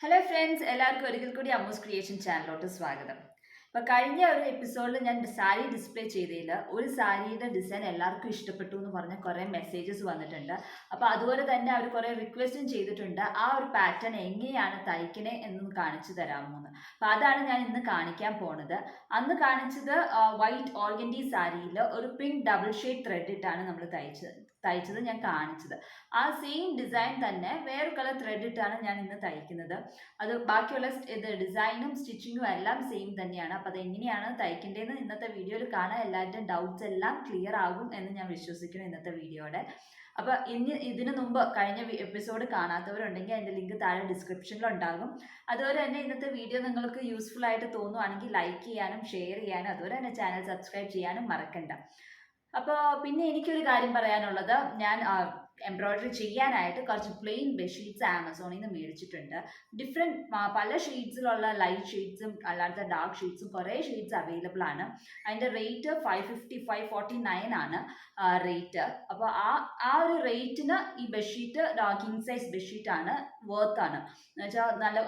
Hello friends, എല്ലാവർക്കും ഒരിക്കൽ കൂടി അമ്മൂസ് ക്രിയേഷൻ ചാനലിലോട്ട് സ്വാഗതം. അപ്പോൾ കഴിഞ്ഞ ഒരു എപ്പിസോഡിൽ ഞാൻ സാരി ഡിസ്പ്ലേ ചെയ്തതിൽ ഒരു സാരിയുടെ ഡിസൈൻ എല്ലാവർക്കും ഇഷ്ടപ്പെട്ടു എന്ന് പറഞ്ഞ് കുറേ മെസ്സേജസ് വന്നിട്ടുണ്ട്. അപ്പോൾ അതുപോലെ തന്നെ അവർ കുറേ റിക്വസ്റ്റും ചെയ്തിട്ടുണ്ട്, ആ ഒരു പാറ്റേൺ എങ്ങനെയാണ് തയ്ക്കണേ എന്നും കാണിച്ചു തരാമോ എന്ന്. അപ്പോൾ അതാണ് ഞാൻ ഇന്ന് കാണിക്കാൻ പോണത്. അന്ന് കാണിച്ചത് വൈറ്റ് ഓർഗൻഡി സാരിയിൽ ഒരു പിങ്ക് ഡബിൾ ഷെയ്ഡ് ത്രെഡ് ഇട്ടാണ് നമ്മൾ തയ്ച്ചത് ഞാൻ കാണിച്ചത്. ആ സെയിം ഡിസൈൻ തന്നെ വേറെ കളർ ത്രെഡ് ഇട്ടാണ് ഞാൻ ഇന്ന് തയ്ക്കുന്നത്. അത് ബാക്കിയുള്ള ഡിസൈനും സ്റ്റിച്ചിങ്ങും എല്ലാം സെയിം തന്നെയാണ്. അപ്പോൾ അത് എങ്ങനെയാണ് തയ്ക്കേണ്ടതെന്ന് ഇന്നത്തെ വീഡിയോയിൽ കാണാൻ എല്ലാവരുടെയും ഡൗട്ട്സ് എല്ലാം ക്ലിയർ ആകും എന്ന് ഞാൻ വിശ്വസിക്കുന്നു ഇന്നത്തെ വീഡിയോയുടെ. അപ്പോൾ ഇതിനു മുമ്പ് കഴിഞ്ഞ എപ്പിസോഡ് കാണാത്തവരുണ്ടെങ്കിൽ അതിൻ്റെ ലിങ്ക് താഴെ ഡിസ്ക്രിപ്ഷനിൽ ഉണ്ടാകും. അതുപോലെ തന്നെ ഇന്നത്തെ വീഡിയോ നിങ്ങൾക്ക് യൂസ്ഫുൾ ആയിട്ട് തോന്നുവാണെങ്കിൽ ലൈക്ക് ചെയ്യാനും ഷെയർ ചെയ്യാനും അതുപോലെ തന്നെ ചാനൽ സബ്സ്ക്രൈബ് ചെയ്യാനും മറക്കണ്ട. അപ്പോൾ പിന്നെ എനിക്കൊരു കാര്യം പറയാനുള്ളത്, ഞാൻ എംബ്രോയിഡറി ചെയ്യാനായിട്ട് കുറച്ച് പ്ലെയിൻ ബെഡ്ഷീറ്റ്സ് ആമസോണിൽ നിന്ന് മേടിച്ചിട്ടുണ്ട്. പല ഷെയ്ഡ്സിലുള്ള ലൈറ്റ് ഷെയ്ഡ്സും അല്ലാത്ത ഡാർക്ക് ഷെയ്ഡ്സും കുറേ ഷെയ്ഡ്സ് അവൈലബിൾ ആണ്. അതിൻ്റെ റേറ്റ് 550-549 ആണ് റേറ്റ്. അപ്പോൾ ആ ഒരു റേറ്റിന് ഈ ബെഡ്ഷീറ്റ് കിങ് സൈസ് ബെഡ്ഷീറ്റാണ്, വർത്താണ് എന്നുവെച്ചാൽ നല്ല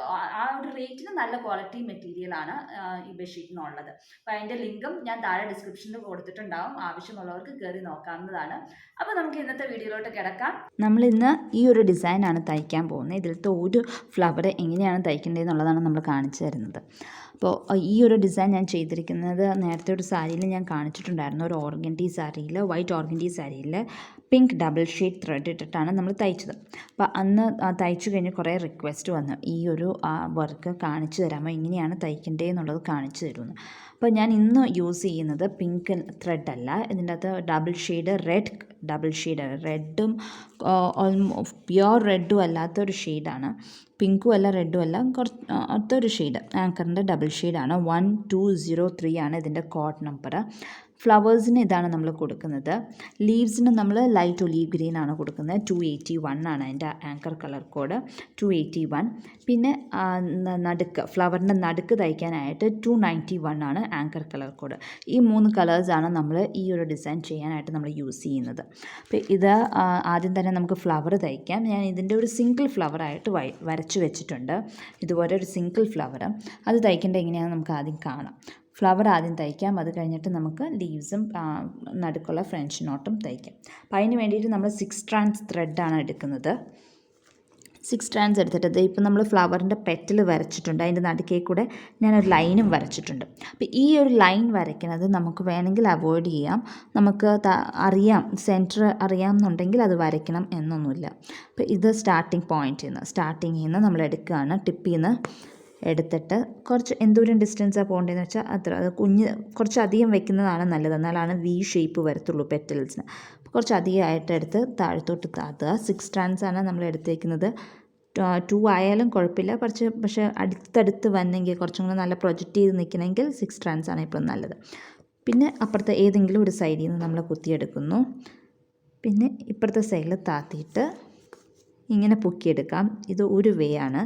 ആ ഒരു റേറ്റിന് നല്ല ക്വാളിറ്റി മെറ്റീരിയൽ ആണ് ഈ ബെഡ്ഷീറ്റിനുള്ളത്. അപ്പോൾ അതിൻ്റെ ലിങ്കും ഞാൻ താഴെ ഡിസ്ക്രിപ്ഷനിൽ കൊടുത്തിട്ടുണ്ടാവും, ആവശ്യമുള്ളവർക്ക് കയറി നോക്കാവുന്നതാണ്. അപ്പോൾ നമുക്ക് ഇന്നത്തെ വീഡിയോയിലോട്ട് കിടക്കാം. നമ്മളിന്ന് ഈ ഒരു ഡിസൈനാണ് തയ്ക്കാൻ പോകുന്നത്. ഇതിലത്തെ ഒരു ഫ്ലവർ എങ്ങനെയാണ് തയ്ക്കേണ്ടതെന്നുള്ളതാണ് നമ്മൾ കാണിച്ചു തരുന്നത്. അപ്പോൾ ഈ ഒരു ഡിസൈൻ ഞാൻ ചെയ്തിരിക്കുന്നത് നേരത്തെ ഒരു സാരിയിൽ ഞാൻ കാണിച്ചിട്ടുണ്ടായിരുന്നു. ഒരു ഓർഗൻഡി സാരിയിൽ, വൈറ്റ് ഓർഗൻഡി സാരിയിൽ പിങ്ക് ഡബിൾ ഷെയ്ഡ് ത്രെഡ് ഇട്ടിട്ടാണ് നമ്മൾ തയ്ച്ചത്. അപ്പോൾ അന്ന് തയ്ച്ചു കഴിഞ്ഞ് കുറേ റിക്വസ്റ്റ് വന്നു, ഈ ഒരു വർക്ക് കാണിച്ചു തരാമോ, എങ്ങനെയാണ് തയ്ക്കേണ്ടതെന്നുള്ളത് കാണിച്ചു തരുമെന്ന്. അപ്പോൾ ഞാൻ ഇന്ന് യൂസ് ചെയ്യുന്നത് പിങ്ക് ത്രെഡ് അല്ല, ഇതിൻ്റെ അകത്ത് double shade red, double shade റെഡും പ്യുവർ റെഡും അല്ലാത്തൊരു ഷെയ്ഡാണ്. പിങ്കും അല്ല റെഡും അല്ല, അടുത്തൊരു ഷെയ്ഡ് ആങ്കറിൻ്റെ ഡബിൾ ഷെയ്ഡാണ്. 1203 ആണ് ഇതിൻ്റെ കോഡ് നമ്പർ. ഫ്ലവേഴ്സിന് ഇതാണ് നമ്മൾ കൊടുക്കുന്നത്. ലീവ്സിന് നമ്മൾ ലൈറ്റ് ഒലീവ് ഗ്രീൻ ആണ് കൊടുക്കുന്നത്. 281 ആണ് അതിൻ്റെ ആങ്കർ കളർ കോഡ്, 281. പിന്നെ നടുക്ക്, ഫ്ലവറിൻ്റെ നടുക്ക് തയ്ക്കാനായിട്ട് 291 ആണ് ആങ്കർ കളർ കോഡ്. ഈ 3 കളേഴ്സാണ് നമ്മൾ ഈ ഒരു ഡിസൈൻ ചെയ്യാനായിട്ട് നമ്മൾ യൂസ് ചെയ്യുന്നത്. അപ്പോൾ ഇത് ആദ്യം തന്നെ നമുക്ക് ഫ്ലവർ തയ്ക്കാം. ഞാൻ ഇതിൻ്റെ ഒരു സിംഗിൾ ഫ്ലവറായിട്ട് വരച്ചു വെച്ചിട്ടുണ്ട്. ഇതുപോലെ ഒരു സിംഗിൾ ഫ്ലവർ, അത് തയ്ക്കേണ്ടത് എങ്ങനെയാണെന്ന് നമുക്ക് ആദ്യം കാണാം. ഫ്ലവർ ആദ്യം തയ്ക്കാം, അത് കഴിഞ്ഞിട്ട് നമുക്ക് ലീവ്സും നടുക്കുള്ള ഫ്രഞ്ച് നോട്ടും തയ്ക്കാം. അപ്പോൾ അതിന് വേണ്ടിയിട്ട് നമ്മൾ 6 strands ത്രെഡാണ് എടുക്കുന്നത്. 6 strands എടുത്തിട്ട് ഇപ്പോൾ നമ്മൾ ഫ്ലവറിൻ്റെ പെറ്റൽ വരച്ചിട്ടുണ്ട്, അതിൻ്റെ നടുക്കേ കൂടെ ഞാനൊരു ലൈനും വരച്ചിട്ടുണ്ട്. അപ്പോൾ ഈ ഒരു ലൈൻ വരയ്ക്കുന്നത് നമുക്ക് വേണമെങ്കിൽ അവോയ്ഡ് ചെയ്യാം, നമുക്ക് അറിയാം, സെൻറ്റർ അറിയാം എന്നുണ്ടെങ്കിൽ അത് വരയ്ക്കണം എന്നൊന്നുമില്ല. അപ്പോൾ ഇത് സ്റ്റാർട്ടിങ്ങിൽ നിന്ന് നമ്മൾ എടുക്കുകയാണ്. ടിപ്പിൽ നിന്ന് എടുത്തിട്ട് കുറച്ച് എന്തോരം ഡിസ്റ്റൻസാണ് പോകേണ്ടതെന്ന് വെച്ചാൽ അത് കുറച്ചധികം വെക്കുന്നതാണ് നല്ലത്, എന്നാലാണ് വി ഷേപ്പ് വരത്തുള്ളൂ പെറ്റൽസിന്. കുറച്ച് അധികമായിട്ട് എടുത്ത് താഴത്തോട്ട് താത്തുക. 6 strands ആണ് നമ്മൾ എടുത്തേക്കുന്നത്. 2 ആയാലും കുഴപ്പമില്ല, പക്ഷേ അടുത്തടുത്ത് വന്നെങ്കിൽ കുറച്ചും കൂടെ നല്ല പ്രൊജക്റ്റ് ചെയ്ത് നിൽക്കണമെങ്കിൽ 6 strands ആണ് ഇപ്പോഴും നല്ലത്. പിന്നെ അപ്പുറത്തെ ഏതെങ്കിലും ഒരു സൈഡിൽ നിന്ന് നമ്മൾ കുത്തിയെടുക്കുന്നു. പിന്നെ ഇപ്പുറത്തെ സൈഡിൽ താത്തിയിട്ട് ഇങ്ങനെ പൊക്കിയെടുക്കാം. ഇത് ഒരു വേ ആണ്,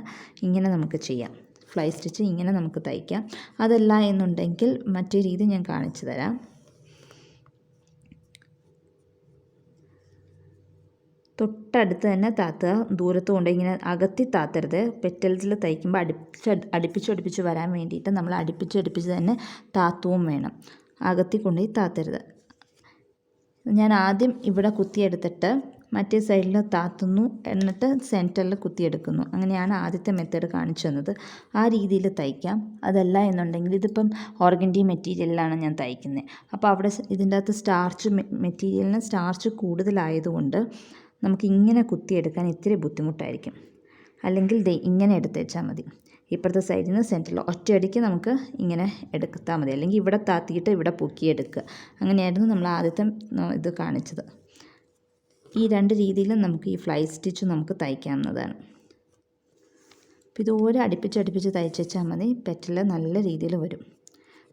ഇങ്ങനെ നമുക്ക് ചെയ്യാം. ഫ്ലൈ സ്റ്റിച്ച് ഇങ്ങനെ നമുക്ക് തയ്ക്കാം. അതല്ല എന്നുണ്ടെങ്കിൽ മറ്റേ രീതി ഞാൻ കാണിച്ചു തരാം. തൊട്ടടുത്ത് തന്നെ താത്തുക, ദൂരത്ത് കൊണ്ട് ഇങ്ങനെ അകത്തി താത്തരുത്. പെറ്റൽസിൽ തയ്ക്കുമ്പോൾ അടുപ്പിച്ച് വരാൻ വേണ്ടിയിട്ട് നമ്മൾ അടുപ്പിച്ച് തന്നെ താത്തുവും വേണം, അകത്തി കൊണ്ടുപോയി താത്തരുത്. ഞാൻ ആദ്യം ഇവിടെ കുത്തിയെടുത്തിട്ട് മറ്റേ സൈഡിൽ താത്തുന്നു, എന്നിട്ട് സെൻറ്ററിൽ കുത്തിയെടുക്കുന്നു. അങ്ങനെയാണ് ആദ്യത്തെ മെത്തേഡ് കാണിച്ചു തന്നത്. ആ രീതിയിൽ തയ്ക്കാം. അതല്ല എന്നുണ്ടെങ്കിൽ ഇതിപ്പം ഓർഗൻഡി മെറ്റീരിയലിലാണ് ഞാൻ തയ്ക്കുന്നത്. അപ്പോൾ അവിടെ ഇതിൻ്റെ അകത്ത് മെറ്റീരിയലിന് സ്റ്റാർച്ച് കൂടുതലായതുകൊണ്ട് നമുക്ക് ഇങ്ങനെ കുത്തിയെടുക്കാൻ ഇത്തിരി ബുദ്ധിമുട്ടായിരിക്കും. അല്ലെങ്കിൽ ഇങ്ങനെ എടുത്ത് വെച്ചാൽ മതി. ഇപ്പുറത്തെ സൈഡിൽ നിന്ന് സെൻറ്ററിൽ ഒറ്റയടിക്ക് നമുക്ക് ഇങ്ങനെ എടുത്താൽ മതി, അല്ലെങ്കിൽ ഇവിടെ താത്തിയിട്ട് ഇവിടെ പൊക്കിയെടുക്കുക. അങ്ങനെയായിരുന്നു നമ്മൾ ആദ്യത്തെ ഇത് കാണിച്ചത്. ഈ 2 രീതിയിലും നമുക്ക് ഈ ഫ്ലൈ സ്റ്റിച്ച് നമുക്ക് തയ്ക്കാവുന്നതാണ്. അപ്പോൾ ഇതുപോലെ അടുപ്പിച്ച് തയ്ച്ച് വെച്ചാൽ മതി. പെറ്റൽ നല്ല രീതിയിൽ വരും.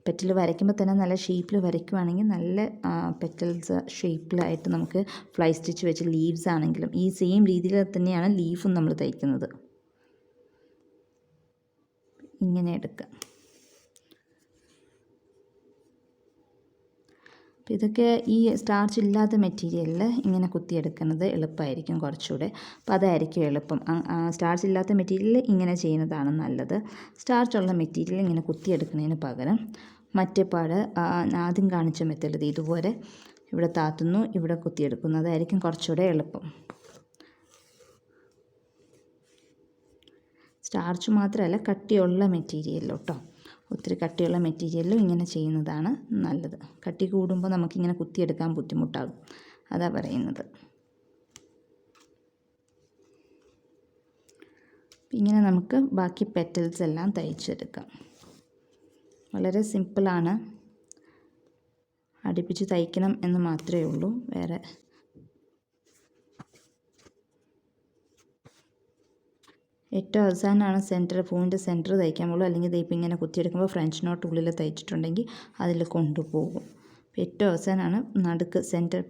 പെറ്റൽ വരയ്ക്കുമ്പോൾ തന്നെ നല്ല ഷേപ്പിൽ വരയ്ക്കുവാണെങ്കിൽ നല്ല പെറ്റൽസ് ഷേപ്പിലായിട്ട് നമുക്ക് ഫ്ലൈ സ്റ്റിച്ച് വെച്ച് ലീവ്സ് ആണെങ്കിലും ഈ സെയിം രീതിയിൽ തന്നെയാണ് ലീഫും നമ്മൾ തയ്ക്കുന്നത്. ഇങ്ങനെ എടുക്കുക. ഇതൊക്കെ ഈ സ്റ്റാർച്ച് ഇല്ലാത്ത മെറ്റീരിയലിൽ ഇങ്ങനെ കുത്തിയെടുക്കുന്നത് എളുപ്പമായിരിക്കും കുറച്ചുകൂടെ. അപ്പോൾ അതായിരിക്കും എളുപ്പം. സ്റ്റാർച്ച് ഇല്ലാത്ത മെറ്റീരിയൽ ഇങ്ങനെ ചെയ്യുന്നതാണ് നല്ലത്. സ്റ്റാർച്ചുള്ള മെറ്റീരിയൽ ഇങ്ങനെ കുത്തിയെടുക്കുന്നതിന് പകരം മറ്റേ പാട് ആദ്യം കാണിച്ച മെത്തേഡ് ഇതുപോലെ ഇവിടെ താത്തുന്നു, ഇവിടെ കുത്തിയെടുക്കുന്നു. അതായിരിക്കും കുറച്ചുകൂടെ എളുപ്പം. സ്റ്റാർച്ച് മാത്രമല്ല, കട്ടിയുള്ള മെറ്റീരിയലിലോട്ടോ, ഒത്തിരി കട്ടിയുള്ള മെറ്റീരിയലിലും ഇങ്ങനെ ചെയ്യുന്നതാണ് നല്ലത്. കട്ടി കൂടുമ്പോൾ നമുക്കിങ്ങനെ കുത്തിയെടുക്കാൻ ബുദ്ധിമുട്ടാകും, അതാ പറയുന്നത്. ഇങ്ങനെ നമുക്ക് ബാക്കി പെറ്റൽസ് എല്ലാം തയ്ച്ചെടുക്കാം. വളരെ സിമ്പിളാണ്. അടുപ്പിച്ച് തയ്ക്കണം എന്ന് മാത്രമേ ഉള്ളൂ. വേറെ ഏറ്റവും അവസാനമാണ് പൂവിൻ്റെ സെൻറ്റർ തയ്ക്കാൻ പോകുള്ളൂ. അല്ലെങ്കിൽ ഇപ്പം ഇങ്ങനെ കുത്തിയെടുക്കുമ്പോൾ ഫ്രഞ്ച് നോട്ട് ഉള്ളിൽ തയ്ച്ചിട്ടുണ്ടെങ്കിൽ അതിൽ കൊണ്ടുപോകും. ഏറ്റവും അവസാനമാണ് നടുക്ക്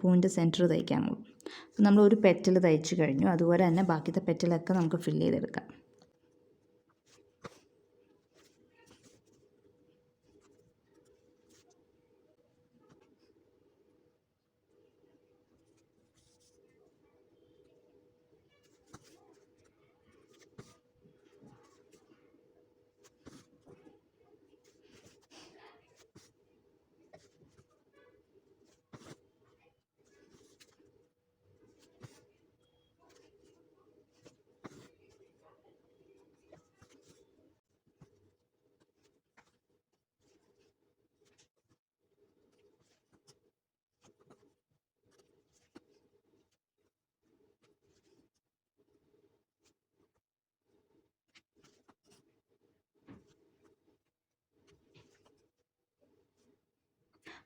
പൂവിൻ്റെ സെൻറ്റർ തയ്ക്കാൻ പോകും. അപ്പോൾ നമ്മൾ ഒരു പെറ്റൽ തയ്ച്ച് കഴിഞ്ഞു. അതുപോലെ തന്നെ ബാക്കിത്തെ പെറ്റലൊക്കെ നമുക്ക് ഫില്ല് ചെയ്തെടുക്കാം.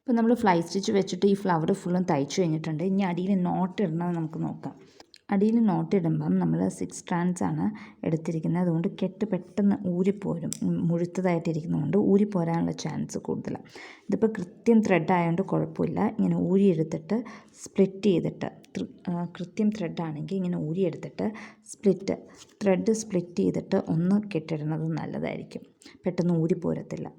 അപ്പോൾ നമ്മൾ ഫ്ലൈ സ്റ്റിച്ച് വെച്ചിട്ട് ഈ ഫ്ലവർ ഫുള്ളും തയ്ച്ചു കഴിഞ്ഞിട്ടുണ്ട്. ഇനി അടിയിൽ നോട്ട് ഇടണമെന്ന് നമുക്ക് നോക്കാം. അടിയിൽ നോട്ട് ഇടുമ്പം നമ്മൾ 6 strands ആണ് എടുത്തിരിക്കുന്നത്. അതുകൊണ്ട് കെട്ട് പെട്ടെന്ന് ഊരിപ്പോരും. മുഴുത്തതായിട്ടിരിക്കുന്നതുകൊണ്ട് ഊരിപ്പോരാനുള്ള ചാൻസ് കൂടുതലാണ്. ഇതിപ്പോൾ കൃത്യം ത്രെഡ് ആയതുകൊണ്ട് കുഴപ്പമില്ല. ഇങ്ങനെ ഊരിയെടുത്തിട്ട് സ്പ്ലിറ്റ് ചെയ്തിട്ട്, കൃത്യം ത്രെഡാണെങ്കിൽ ഇങ്ങനെ ഊരിയെടുത്തിട്ട് ത്രെഡ് സ്പ്ലിറ്റ് ചെയ്തിട്ട് ഒന്ന് കെട്ടിടുന്നത് നല്ലതായിരിക്കും. പെട്ടെന്ന് ഊരിപ്പോരത്തില്ല.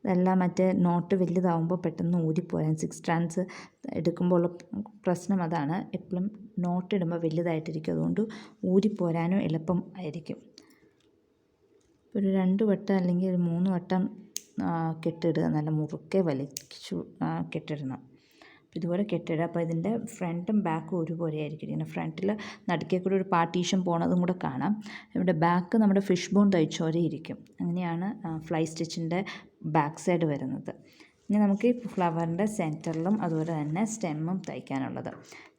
അതെല്ലാം മറ്റേ നോട്ട് വലുതാവുമ്പോൾ പെട്ടെന്ന് ഊരിപ്പോരാൻ 6 strands എടുക്കുമ്പോൾ ഉള്ള പ്രശ്നം അതാണ്. എപ്പോഴും നോട്ട് ഇടുമ്പോൾ വലുതായിട്ടിരിക്കും. അതുകൊണ്ട് ഊരിപ്പോരാനും എളുപ്പം ആയിരിക്കും. ഒരു 2 വട്ടം അല്ലെങ്കിൽ ഒരു 3 വട്ടം കെട്ടിടുക. നല്ല മുറുക്കെ വലിച്ചു കെട്ടിടണം. ഇതുപോലെ കെട്ടിടുക. അപ്പോൾ ഇതിൻ്റെ ഫ്രണ്ടും ബാക്കും ഒരുപോലെ ആയിരിക്കും. ഇങ്ങനെ ഫ്രണ്ടിൽ നടുക്കേ കൂടെ ഒരു പാർട്ടീഷൻ പോണതും കൂടെ കാണാം. ഇവിടെ ബാക്ക് നമ്മുടെ ഫിഷ് ബോൺ തയ്ച്ചോരെ ഇരിക്കും. അങ്ങനെയാണ് ഫ്ലൈ സ്റ്റിച്ചിൻ്റെ ബാക്ക് സൈഡ് വരുന്നത്. ഇനി നമുക്ക് ഈ ഫ്ലവറിൻ്റെ സെൻറ്ററിലും അതുപോലെ തന്നെ സ്റ്റെമ്മും തയ്ക്കാനുള്ളത്.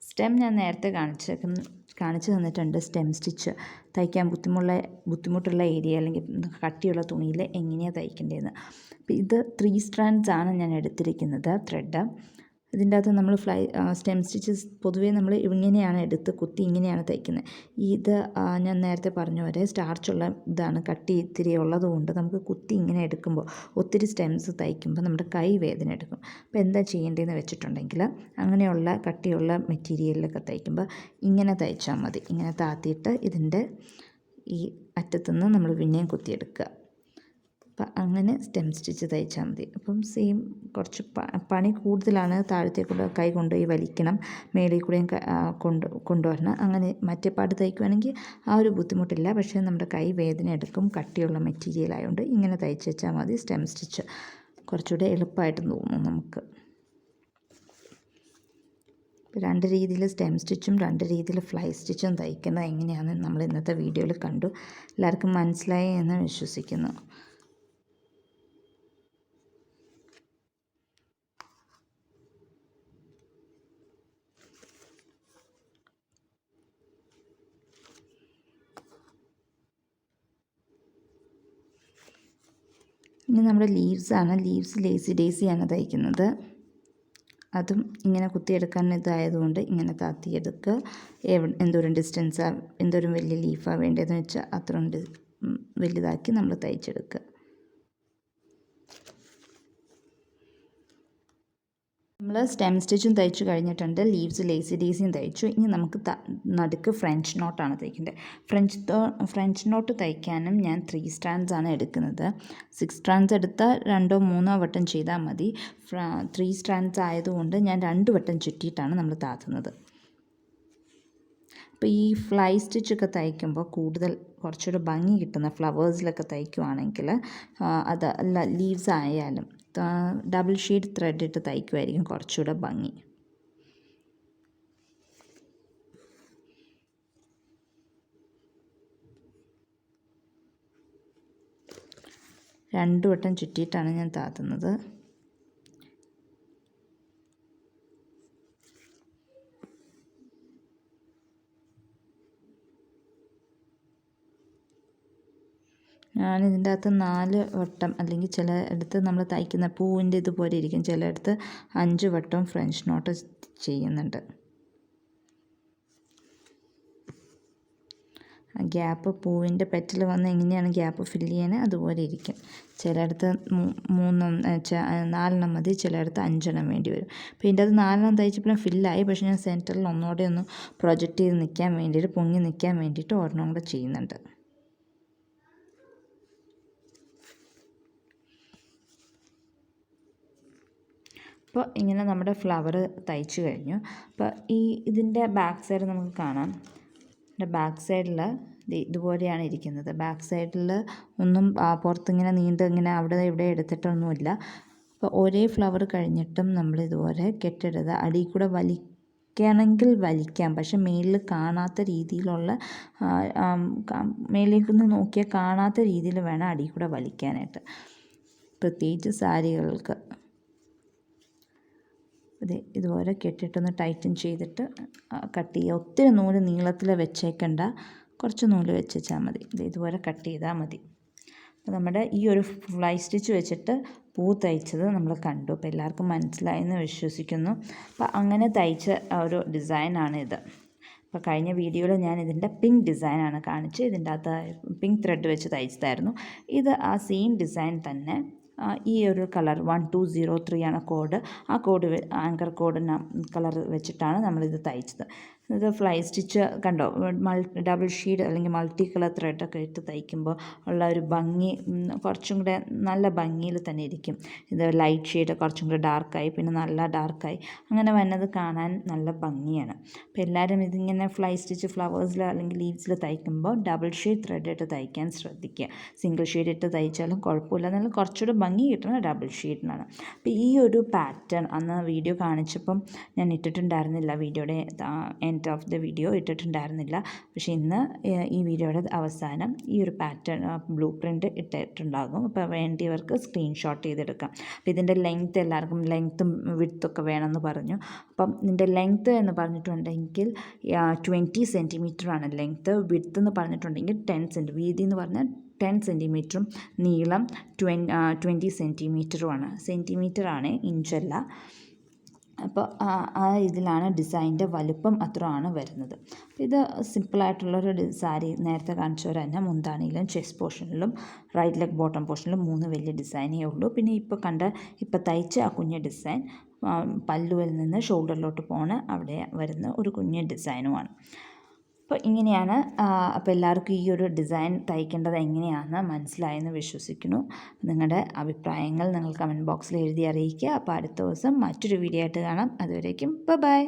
സ്റ്റെം ഞാൻ നേരത്തെ കാണിച്ചു തന്നിട്ടുണ്ട്. സ്റ്റെം സ്റ്റിച്ച് തയ്ക്കാൻ ബുദ്ധിമുട്ടുള്ള ഏരിയ അല്ലെങ്കിൽ കട്ടിയുള്ള തുണിയിൽ എങ്ങനെയാണ് തയ്ക്കേണ്ടതെന്ന്. അപ്പോൾ ഇത് 3 strands ആണ് ഞാൻ എടുത്തിരിക്കുന്നത് ത്രെഡ്. ഇതിൻ്റെ അകത്ത് നമ്മൾ സ്റ്റെം സ്റ്റിച്ചസ് പൊതുവേ നമ്മൾ ഇങ്ങനെയാണ് എടുത്ത് കുത്തി ഇങ്ങനെയാണ് തയ്ക്കുന്നത്. ഇത് ഞാൻ നേരത്തെ പറഞ്ഞ പോലെ സ്റ്റാർച്ചുള്ള ഇതാണ്, കട്ടി ഇത്തിരി ഉള്ളതുകൊണ്ട് നമുക്ക് കുത്തി ഇങ്ങനെ എടുക്കുമ്പോൾ ഒത്തിരി സ്റ്റെംസ് തയ്ക്കുമ്പോൾ നമ്മുടെ കൈ വേദന എടുക്കും. അപ്പോൾ എന്താ ചെയ്യേണ്ടതെന്ന് വെച്ചിട്ടുണ്ടെങ്കിൽ അങ്ങനെയുള്ള കട്ടിയുള്ള മെറ്റീരിയലിലൊക്കെ തയ്ക്കുമ്പോൾ ഇങ്ങനെ തയ്ച്ചാൽ മതി. ഇങ്ങനെ താത്തിയിട്ട് ഇതിൻ്റെ ഈ അറ്റത്തുനിന്ന് നമ്മൾ പിന്നെയും കുത്തിയെടുക്കുക. അപ്പം അങ്ങനെ സ്റ്റെം സ്റ്റിച്ച് തയ്ച്ചാൽ മതി. അപ്പം സെയിം കുറച്ച് പണി കൂടുതലാണ്. താഴത്തേക്കൂടെ കൈ കൊണ്ടുപോയി വലിക്കണം, മേളിൽ കൂടെയും കൊണ്ടുവരണം. അങ്ങനെ മറ്റേ പാട് തയ്ക്കുകയാണെങ്കിൽ ആ ഒരു ബുദ്ധിമുട്ടില്ല. പക്ഷേ നമ്മുടെ കൈ വേദന എടുക്കും. കട്ടിയുള്ള മെറ്റീരിയൽ ആയതുകൊണ്ട് ഇങ്ങനെ തയ്ച്ച് വെച്ചാൽ മതി. സ്റ്റെം സ്റ്റിച്ച് കുറച്ചുകൂടെ എളുപ്പമായിട്ട് തോന്നും നമുക്ക്. 2 രീതിയിൽ സ്റ്റെം സ്റ്റിച്ചും 2 രീതിയിൽ ഫ്ലൈ സ്റ്റിച്ചും തയ്ക്കുന്നത് എങ്ങനെയാണെന്ന് നമ്മൾ ഇന്നത്തെ വീഡിയോയിൽ കണ്ടു. എല്ലാവർക്കും മനസ്സിലായി എന്ന് വിശ്വസിക്കുന്നു. ഇനി നമ്മുടെ ലീവ്സാണ്. ലീവ്സ് ലേസി ഡേസിയാണ് തയ്ക്കുന്നത്. അതും ഇങ്ങനെ കുത്തിയെടുക്കാൻ ഇതായതുകൊണ്ട് ഇങ്ങനെ താത്തിയെടുക്കുക. എന്തോരം ഡിസ്റ്റൻസാണ്, എന്തോരം വലിയ ലീഫാണ് വേണ്ടതെന്ന് വെച്ചാൽ അത്രയും വലുതാക്കി നമ്മൾ തയ്ച്ചെടുക്കുക. നമ്മൾ സ്റ്റെം സ്റ്റിച്ചും തയ്ച്ചു കഴിഞ്ഞിട്ടുണ്ട്. ലീവ്സ് ലേസി ഡേസിയും തയ്ച്ചു. ഇനി നമുക്ക് നടുക്ക് ഫ്രഞ്ച് നോട്ടാണ് തയ്ക്കേണ്ടത്. ഫ്രഞ്ച് നോട്ട് തയ്ക്കാനും ഞാൻ 3 strands ആണ് എടുക്കുന്നത്. 6 strands എടുത്താൽ 2 or 3 വട്ടം ചെയ്താൽ മതി. 3 strands ആയതുകൊണ്ട് ഞാൻ 2 വട്ടം ചുറ്റിയിട്ടാണ് നമ്മൾ താത്തുന്നത്. അപ്പോൾ ഈ ഫ്ലൈ സ്റ്റിച്ചൊക്കെ തയ്ക്കുമ്പോൾ കൂടുതൽ കുറച്ചുകൂടെ ഭംഗി കിട്ടുന്ന ഫ്ലവേഴ്സിലൊക്കെ തയ്ക്കുവാണെങ്കിൽ അത് ലീവ്സ് ആയാലും ഡബിൾ ഷെയ്ഡ് ത്രെഡ് ഇട്ട് തയ്ക്കുമായിരിക്കും കുറച്ചുകൂടെ ഭംഗി. രണ്ടു വട്ടം ചുറ്റിയിട്ടാണ് ഞാൻ താത്തുന്നത്. ഞാനിതിൻ്റെ അകത്ത് 4 വട്ടം അല്ലെങ്കിൽ ചിലയിടത്ത് നമ്മൾ തയ്ക്കുന്ന പൂവിൻ്റെ ഇതുപോലെ ഇരിക്കും, ചിലയിടത്ത് 5 വട്ടം ഫ്രഞ്ച് നോട്ട് ചെയ്യുന്നുണ്ട്. ഗ്യാപ്പ് പൂവിൻ്റെ പെറ്റൽ വന്ന് എങ്ങനെയാണ് ഗ്യാപ്പ് ഫില്ല് ചെയ്യണേ അതുപോലെ ഇരിക്കും. ചിലയിടത്ത് 4 മതി, ചിലയിടത്ത് 5 വേണ്ടി വരും. അപ്പോൾ ഇതിൻ്റെ അത് 4 തയ്ച്ചപ്പോഴും ഫില്ലായി. പക്ഷേ ഞാൻ സെൻറ്ററിൽ ഒന്നുകൂടെ ഒന്ന് പ്രൊജക്റ്റ് ചെയ്ത് നിൽക്കാൻ വേണ്ടിയിട്ട്, പൊങ്ങി നിൽക്കാൻ വേണ്ടിയിട്ട് ഒരെണ്ണം കൂടെ ചെയ്യുന്നുണ്ട്. അപ്പോൾ ഇങ്ങനെ നമ്മുടെ ഫ്ലവർ തയ്ച്ചു കഴിഞ്ഞു. അപ്പോൾ ഇതിൻ്റെ ബാക്ക് സൈഡ് നമുക്ക് കാണാം. ഇതിൻ്റെ ബാക്ക് സൈഡിൽ ഇതുപോലെയാണ് ഇരിക്കുന്നത്. ബാക്ക് സൈഡിൽ ഒന്നും പുറത്തിങ്ങനെ ഇങ്ങനെ അവിടെ ഇവിടെ എടുത്തിട്ടൊന്നുമില്ല. അപ്പോൾ ഒരേ ഫ്ലവർ കഴിഞ്ഞിട്ടും നമ്മൾ ഇതുപോലെ കെട്ടിടുക. അടിയിൽ കൂടെ വലിക്കണമെങ്കിൽ വലിക്കാം, പക്ഷെ മേലിൽ കാണാത്ത രീതിയിലുള്ള മേലിലേക്കൊന്ന് നോക്കിയാൽ കാണാത്ത രീതിയിൽ വേണം അടിയിൽ കൂടെ വലിക്കാനായിട്ട്, പ്രത്യേകിച്ച് സാരികൾക്ക്. ഇതുപോലെ കെട്ടിട്ടൊന്ന് ടൈറ്റൻ ചെയ്തിട്ട് കട്ട് ചെയ്യുക. ഒത്തിരി നൂല് നീളത്തിൽ വെച്ചേക്കണ്ട, കുറച്ച് നൂല് വെച്ചാൽ മതി. ഇതുപോലെ കട്ട് ചെയ്താൽ മതി. അപ്പോൾ നമ്മുടെ ഈ ഒരു ഫ്ലൈ സ്റ്റിച്ച് വെച്ചിട്ട് പൂ തയ്ച്ചത് നമ്മൾ കണ്ടു. അപ്പോൾ എല്ലാവർക്കും മനസ്സിലായെന്ന് വിശ്വസിക്കുന്നു. അപ്പോൾ അങ്ങനെ തയ്ച്ച ഒരു ഡിസൈനാണിത്. അപ്പോൾ കഴിഞ്ഞ വീഡിയോയിൽ ഞാൻ ഇതിൻ്റെ പിങ്ക് ഡിസൈനാണ് കാണിച്ച്, ഇതിൻ്റെ അകത്ത് പിങ്ക് ത്രെഡ് വെച്ച് തയ്ച്ചതായിരുന്നു. ഇത് ആ സെയിം ഡിസൈൻ തന്നെ ഈ ഒരു കളർ 1203 ആണ് കോഡ്. ആ കോഡ് ആങ്കർ കോഡ് കളർ വെച്ചിട്ടാണ് നമ്മളിത് തയ്ച്ചത്. ഇത് ഫ്ലൈ സ്റ്റിച്ച് കണ്ടോ, ഡബിൾ ഷെയ്ഡ് അല്ലെങ്കിൽ മൾട്ടി കളർ ത്രെഡൊക്കെ ഇട്ട് തയ്ക്കുമ്പോൾ ഉള്ള ഒരു ഭംഗി കുറച്ചും കൂടെ നല്ല ഭംഗിയിൽ തന്നെ ഇരിക്കും. ഇത് ലൈറ്റ് ഷെയ്ഡ് കുറച്ചും കൂടെ ഡാർക്കായി, പിന്നെ നല്ല ഡാർക്കായി, അങ്ങനെ വന്നത് കാണാൻ നല്ല ഭംഗിയാണ്. അപ്പോൾ എല്ലാവരും ഇതിങ്ങനെ ഫ്ലൈ സ്റ്റിച്ച് ഫ്ലവേഴ്സിൽ അല്ലെങ്കിൽ ലീവ്സിൽ തയ്ക്കുമ്പോൾ ഡബിൾ ഷെയ്ഡ് ത്രെഡ് ഇട്ട് തയ്ക്കാൻ ശ്രദ്ധിക്കുക. സിംഗിൾ ഷെയ്ഡ് ഇട്ട് തയ്ച്ചാലും കുഴപ്പമില്ല, എന്നാൽ കുറച്ചുകൂടെ ഭംഗി കിട്ടുന്നത് ഡബിൾ ഷെയ്ഡിനാണ്. അപ്പോൾ ഈ ഒരു പാറ്റേൺ അന്ന് വീഡിയോ കാണിച്ചപ്പം ഞാൻ ഇട്ടിട്ടുണ്ടായിരുന്നില്ല, വീഡിയോയുടെ എൻഡ് ഓഫ് ദ വീഡിയോ ഇട്ടിട്ടുണ്ടായിരുന്നില്ല. പക്ഷേ ഇന്ന് ഈ വീഡിയോയുടെ അവസാനം ഈ ഒരു പാറ്റേൺ ബ്ലൂ പ്രിൻ്റ് ഇട്ടിട്ടുണ്ടാകും. അപ്പോൾ വേണ്ടിയവർക്ക് സ്ക്രീൻഷോട്ട് ചെയ്തെടുക്കാം. അപ്പോൾ ഇതിൻ്റെ ലെങ്ത്ത് എല്ലാവർക്കും ലെങ്ത്തും വിഡ്ത്തൊക്കെ വേണമെന്ന് പറഞ്ഞു. അപ്പം ഇതിൻ്റെ ലെങ്ത്ത് എന്ന് പറഞ്ഞിട്ടുണ്ടെങ്കിൽ 20 സെൻറ്റിമീറ്ററാണ് ലെങ്ത്ത്. വിഡ്ത്ത് എന്ന് പറഞ്ഞിട്ടുണ്ടെങ്കിൽ 10 സെൻറ്റി, വീതി എന്ന് പറഞ്ഞാൽ 10 സെൻറ്റിമീറ്ററും നീളം 20 സെൻറ്റിമീറ്ററുമാണ്. സെൻറ്റിമീറ്ററാണ്, ഇഞ്ചല്ല. അപ്പോൾ ആ ഇതിലാണ് ഡിസൈൻ്റെ വലുപ്പം അത്രയാണ് വരുന്നത്. ഇത് സിമ്പിളായിട്ടുള്ളൊരു സാരി, നേരത്തെ കാണിച്ചവർ തന്നെ മുന്താണിയിലും ചെസ്റ്റ് പോർഷനിലും റൈറ്റ് ലെഗ് ബോട്ടം പോർഷനിലും 3 വലിയ ഡിസൈനേ ഉള്ളൂ. പിന്നെ ഇപ്പോൾ തയ്ച്ച ആ കുഞ്ഞ് ഡിസൈൻ പല്ലുവിൽ നിന്ന് ഷോൾഡറിലോട്ട് പോണ അവിടെ വരുന്ന ഒരു കുഞ്ഞ് ഡിസൈനുമാണ്. അപ്പോൾ ഇങ്ങനെയാണ്. അപ്പോൾ എല്ലാവർക്കും ഈ ഒരു ഡിസൈൻ തയ്ക്കേണ്ടത് എങ്ങനെയാണെന്ന് മനസ്സിലായെന്ന് വിശ്വസിക്കുന്നു. നിങ്ങളുടെ അഭിപ്രായങ്ങൾ നിങ്ങൾ കമൻറ്റ് ബോക്സിൽ എഴുതി അറിയിക്കുക. അപ്പോൾ അടുത്ത ദിവസം മറ്റൊരു വീഡിയോ ആയിട്ട് കാണാം. അതുവരേക്കും ബൈ.